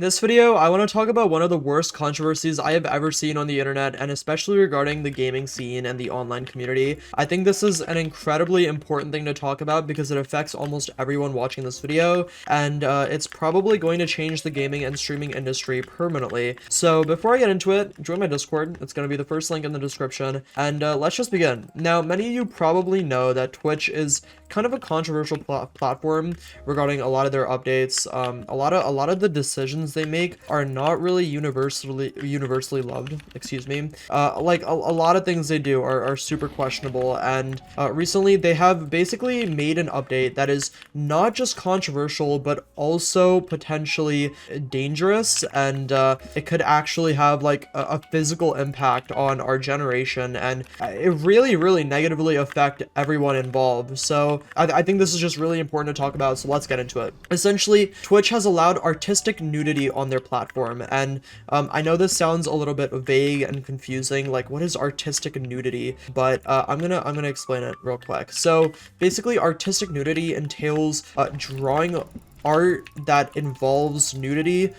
In this video, I want to talk about one of the worst controversies I have ever seen on the internet, and especially regarding the gaming scene and the online community. I think this is an incredibly important thing to talk about because it affects almost everyone watching this video, and it's probably going to change the gaming and streaming industry permanently. So before I get into it, join my Discord. It's going to be the first link in the description, and let's just begin. Now, many of you probably know that Twitch is kind of a controversial platform regarding a lot of their updates. A lot of the decisions they make are not really universally loved. Excuse me. Like a lot of things they do are super questionable, and recently they have basically made an update that is not just controversial but also potentially dangerous, and it could actually have like a physical impact on our generation, and it really negatively affect everyone involved. So I think this is just really important to talk about, so let's get into it. Essentially, Twitch has allowed artistic nudity on their platform, and I know this sounds a little bit vague and confusing, like what is artistic nudity, but I'm gonna explain it real quick. So basically, artistic nudity entails drawing art that involves nudity.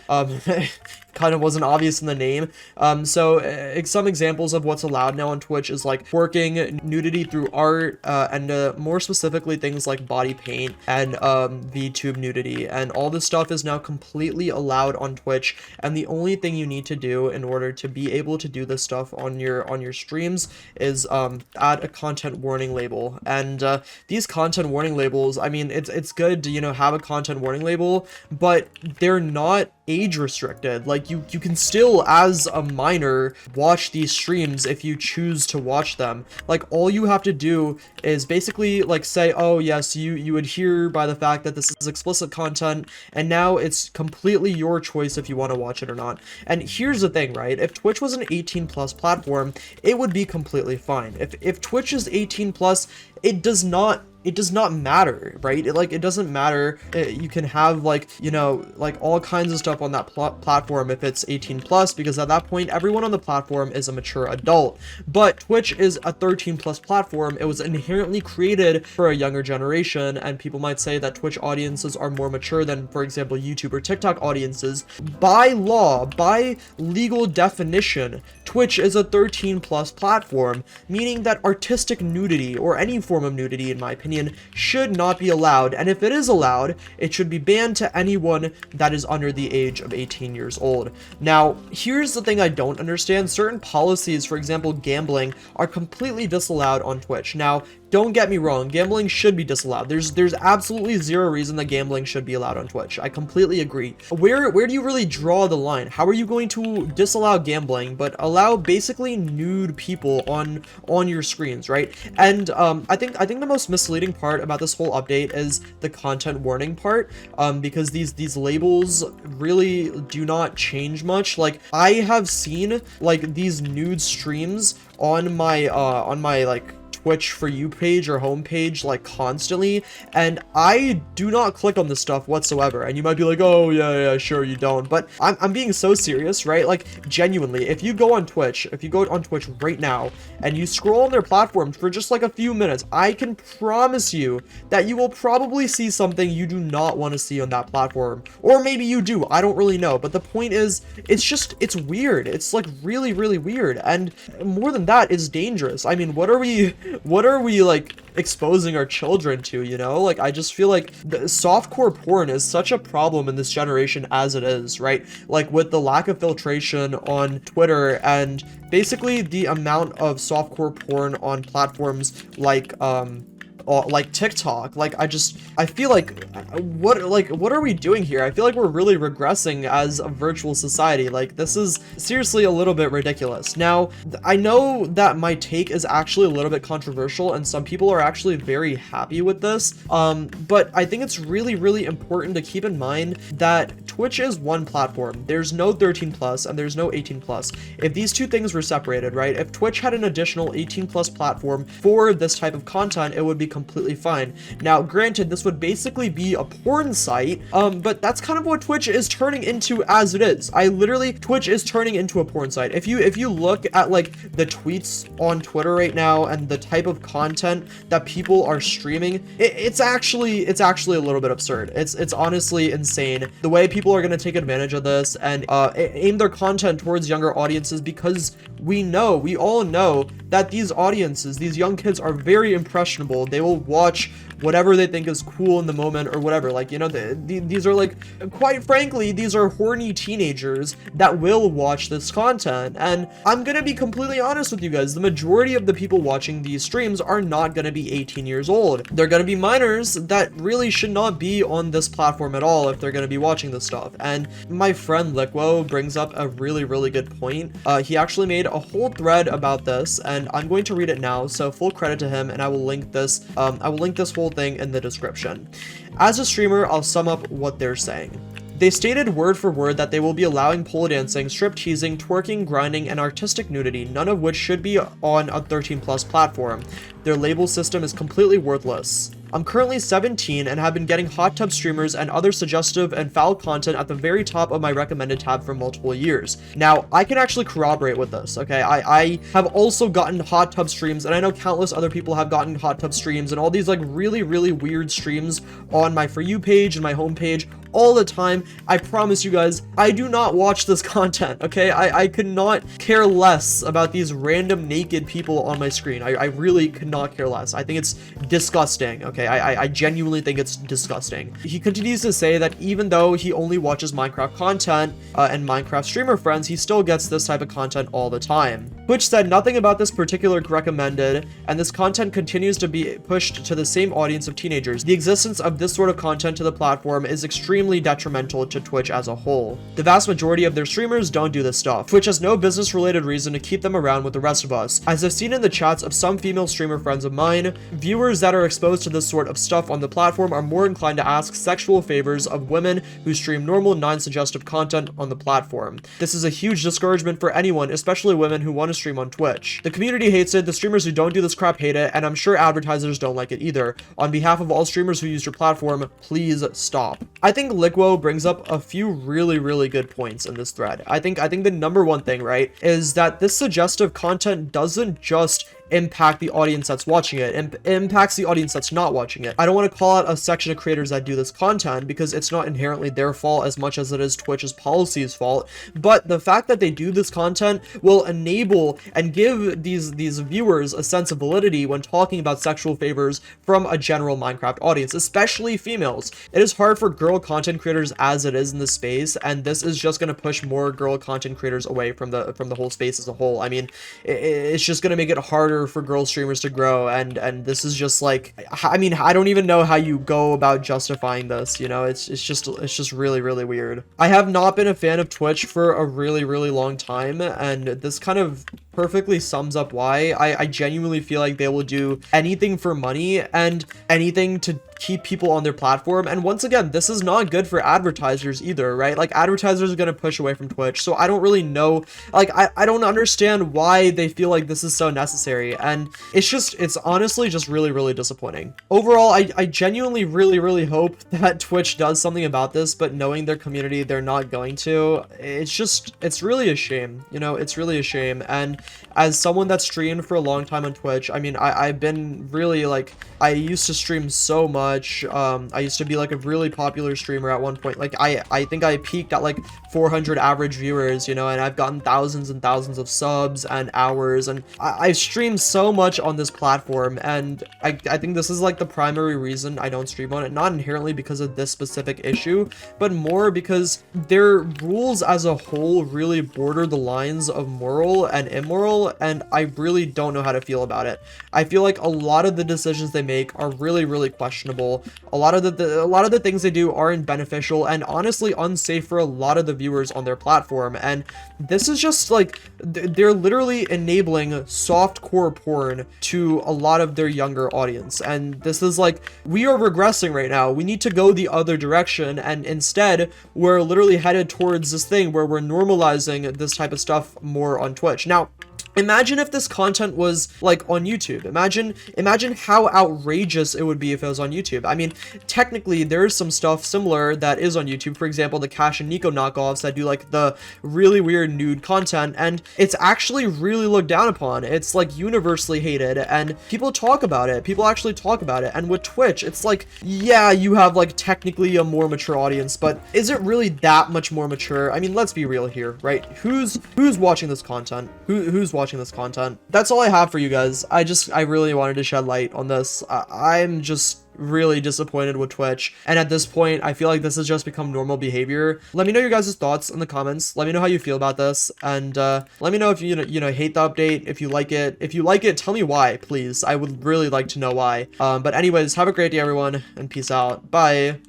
Kind of wasn't obvious in the name. So some examples of what's allowed now on Twitch is like working nudity through art, and more specifically things like body paint and VTube nudity, and all this stuff is now completely allowed on Twitch. And the only thing you need to do in order to be able to do this stuff on your streams is add a content warning label. And these content warning labels, I mean, it's good to have a content warning label, but they're not age restricted. Like you can still, as a minor, watch these streams if you choose to watch them. Like all you have to do is basically like say, oh yes, you adhere by the fact that this is explicit content, and now it's completely your choice if you want to watch it or not. And here's the thing, right? If Twitch was an 18+ platform, it would be completely fine. If Twitch is 18+, it does not matter, right? It doesn't matter. You can have like all kinds of stuff on that platform if it's 18+, because at that point everyone on the platform is a mature adult. But Twitch is a 13+ platform. It was inherently created for a younger generation, and people might say that Twitch audiences are more mature than, for example, YouTube or TikTok audiences. By law, by legal definition, Twitch is a 13+ platform, meaning that artistic nudity, or any form of nudity in my opinion, should not be allowed, and if it is allowed, it should be banned to anyone that is under the age of 18 years old. Now, here's the thing I don't understand. Certain policies, for example, gambling, are completely disallowed on Twitch. Now, don't get me wrong, gambling should be disallowed. There's absolutely zero reason that gambling should be allowed on Twitch. I completely agree. Where do you really draw the line? How are you going to disallow gambling but allow basically nude people on your screens, right? And I think the most misleading part about this whole update is the content warning part, because these labels really do not change much. Like I have seen like these nude streams on my like Twitch For You page or homepage like constantly, and I do not click on this stuff whatsoever. And you might be like, oh yeah, sure you don't, but I'm being so serious, right? Like genuinely, if you go on Twitch right now and you scroll on their platform for just like a few minutes, I can promise you that you will probably see something you do not want to see on that platform. Or maybe you do, I don't really know, but the point is, it's weird. It's like really weird, and more than that, it's dangerous. I mean, what are we like exposing our children to, Like I just feel like the softcore porn is such a problem in this generation as it is, right? Like with the lack of filtration on Twitter and basically the amount of softcore porn on platforms like TikTok. Like I feel like what are we doing here? I feel like we're really regressing as a virtual society. Like this is seriously a little bit ridiculous. Now, I know that my take is actually a little bit controversial and some people are actually very happy with this, but I think it's really important to keep in mind that Twitch is one platform. There's no 13+ and there's no 18+. If these two things were separated, right? If Twitch had an additional 18+ platform for this type of content, it would be completely fine. Now, granted, this would basically be a porn site, but that's kind of what Twitch is turning into as it is. Twitch is turning into a porn site. If you look at like the tweets on Twitter right now and the type of content that people are streaming, it's actually a little bit absurd. It's honestly insane the way people are going to take advantage of this and aim their content towards younger audiences, because we all know that these audiences, these young kids, are very impressionable. They will watch whatever they think is cool in the moment or whatever. Like, you know, these are like, quite frankly, these are horny teenagers that will watch this content. And I'm gonna be completely honest with you guys, the majority of the people watching these streams are not gonna be 18 years old. They're gonna be minors that really should not be on this platform at all if they're gonna be watching this stuff. And my friend Liquo brings up a really, really good point. He actually made a whole thread about this, and I'm going to read it now, so full credit to him, and I will link this whole thing in the description. As a streamer, I'll sum up what they're saying. They stated word for word that they will be allowing pole dancing, strip teasing, twerking, grinding, and artistic nudity, none of which should be on a 13+ platform. Their label system is completely worthless. I'm currently 17 and have been getting hot tub streamers and other suggestive and foul content at the very top of my recommended tab for multiple years. Now, I can actually corroborate with this, okay? I have also gotten hot tub streams, and I know countless other people have gotten hot tub streams and all these like really, really weird streams on my For You page and my homepage all the time. I promise you guys, I do not watch this content, okay? I could not care less about these random naked people on my screen. I really could not care less. I think it's disgusting, okay? I genuinely think it's disgusting. He continues to say that even though he only watches Minecraft content and Minecraft streamer friends, he still gets this type of content all the time. Twitch said nothing about this particular recommended, and this content continues to be pushed to the same audience of teenagers. The existence of this sort of content to the platform is extremely detrimental to Twitch as a whole. The vast majority of their streamers don't do this stuff. Twitch has no business-related reason to keep them around with the rest of us. As I've seen in the chats of some female streamer friends of mine, viewers that are exposed to this sort of stuff on the platform are more inclined to ask sexual favors of women who stream normal, non-suggestive content on the platform. This is a huge discouragement for anyone, especially women who want to stream on Twitch. The community hates it, the streamers who don't do this crap hate it, and I'm sure advertisers don't like it either. On behalf of all streamers who use your platform, please stop. I think Liquo brings up a few really, really good points in this thread. I think the number one thing, right, is that this suggestive content doesn't just impact the audience that's watching it, and impacts the audience that's not watching it. I don't want to call out a section of creators that do this content because it's not inherently their fault as much as it is Twitch's policy's fault, but the fact that they do this content will enable and give these viewers a sense of validity when talking about sexual favors from a general Minecraft audience, especially females. It is hard for girl content creators as it is in the space, and this is just going to push more girl content creators away from the whole space as a whole. I mean, it's just going to make it harder for girl streamers to grow, and this is just like, I mean, I don't even know how you go about justifying this, you know? It's just really, really weird. I have not been a fan of Twitch for a really, really long time, and this kind of perfectly sums up why. I genuinely feel like they will do anything for money and anything to keep people on their platform. And once again, this is not good for advertisers either, right? Like, advertisers are going to push away from Twitch, so I don't really know, like, I don't understand why they feel like this is so necessary, and it's honestly just really, really disappointing. Overall, I genuinely really, really hope that Twitch does something about this, but knowing their community, they're not going to. It's really a shame, you know? It's really a shame. And as someone that streamed for a long time on Twitch, I mean, I've been really, like, I used to stream so much. I used to be like a really popular streamer at one point. Like, I think I peaked at like 400 average viewers, you know, and I've gotten thousands and thousands of subs and hours, and I've streamed so much on this platform, and I think this is like the primary reason I don't stream on it, not inherently because of this specific issue, but more because their rules as a whole really border the lines of moral and immoral, and I really don't know how to feel about it. I feel like a lot of the decisions they make are really, really questionable. A lot of the things they do aren't beneficial and honestly unsafe for a lot of the viewers on their platform. And this is just like, they're literally enabling softcore porn to a lot of their younger audience. And this is like, we are regressing right now. We need to go the other direction. And instead, we're literally headed towards this thing where we're normalizing this type of stuff more on Twitch. Now, Imagine if this content was like on YouTube. Imagine how outrageous it would be if it was on YouTube. I mean, technically there's some stuff similar that is on YouTube. For example, the Cash and Nico knockoffs that do like the really weird nude content, and it's actually really looked down upon. It's like universally hated, and people talk about it. People actually talk about it. And with Twitch, it's like, yeah, you have like technically a more mature audience, but is it really that much more mature? I mean, let's be real here, right? Who's watching this content? Who's watching this content? That's all I have for you guys. I really wanted to shed light on this. I'm just really disappointed with Twitch, and at this point I feel like this has just become normal behavior. Let me know your guys' thoughts in the comments. Let me know how you feel about this, and let me know if you hate the update. If you like it, tell me why, please. I would really like to know why. But anyways, have a great day everyone, and peace out. Bye.